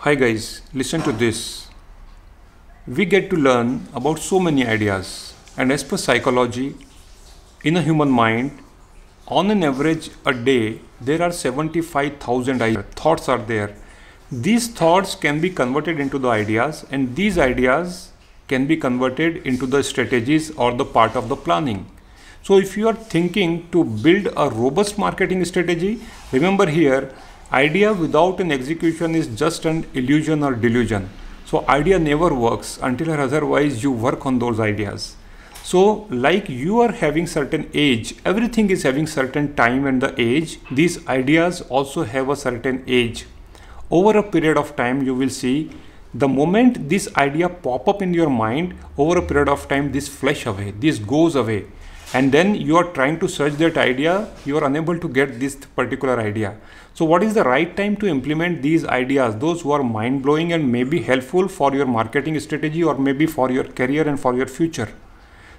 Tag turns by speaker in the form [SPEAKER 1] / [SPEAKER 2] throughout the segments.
[SPEAKER 1] Hi guys, listen to this. We get to learn about so many ideas, and as per psychology, in a human mind, on an average a day, there are 75,000 thoughts are there. These thoughts can be converted into the ideas, and these ideas can be converted into the strategies or the part of the planning. So if you are thinking to build a robust marketing strategy, remember here, idea without an execution is just an illusion or delusion. So idea never works until or otherwise you work on those ideas. So like you are having certain age, everything is having certain time and the age, these ideas also have a certain age. Over a period of time, you will see the moment this idea pop up in your mind, over a period of time, this flash away, this goes away. And then you are trying to search that idea, you are unable to get this particular idea. So what is the right time to implement these ideas, those who are mind-blowing and may be helpful for your marketing strategy or maybe for your career and for your future?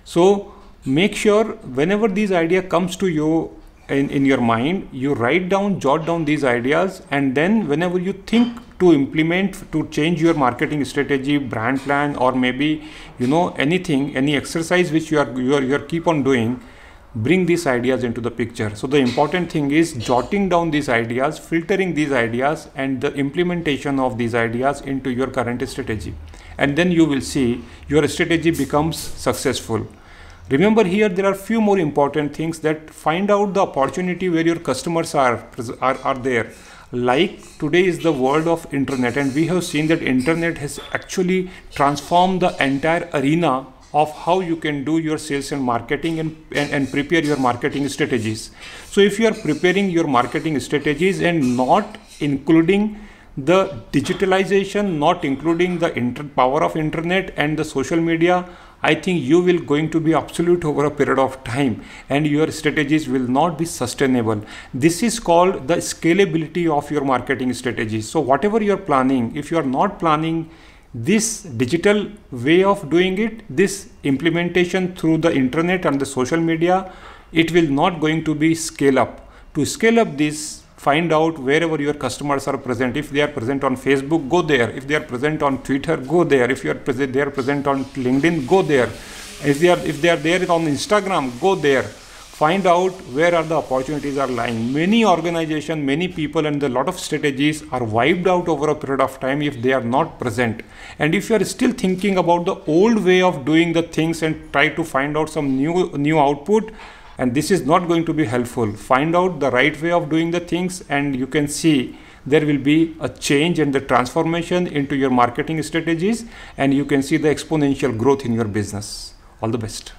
[SPEAKER 1] So make sure whenever this idea comes to you in your mind, you write down, jot down these ideas, and then whenever you think to implement, to change your marketing strategy, brand plan, or maybe anything, any exercise which you are keep on doing, bring these ideas into the picture. So the important thing is jotting down these ideas, filtering these ideas, and the implementation of these ideas into your current strategy, and then you will see your strategy becomes successful. Remember here, there are few more important things, that find out the opportunity where your customers are there. Like today is the world of internet, and we have seen that internet has actually transformed the entire arena of how you can do your sales and marketing and prepare your marketing strategies. So if you are preparing your marketing strategies and not including the digitalization, not including the power of internet and the social media, I think you will going to be obsolete over a period of time and your strategies will not be sustainable. This is called the scalability of your marketing strategies. So whatever you are planning, if you are not planning this digital way of doing it, this implementation through the internet and the social media, it will not going to be scale up. To scale up this, find out wherever your customers are present. If they are present on Facebook, go there. If they are present on Twitter, go there. If they are present on LinkedIn, go there. If they are there on Instagram, go there. Find out where are the opportunities are lying. Many organizations, many people, and a lot of strategies are wiped out over a period of time if they are not present. And if you are still thinking about the old way of doing the things and try to find out some new output, and this is not going to be helpful. Find out the right way of doing the things, and you can see there will be a change and the transformation into your marketing strategies, and you can see the exponential growth in your business. All the best.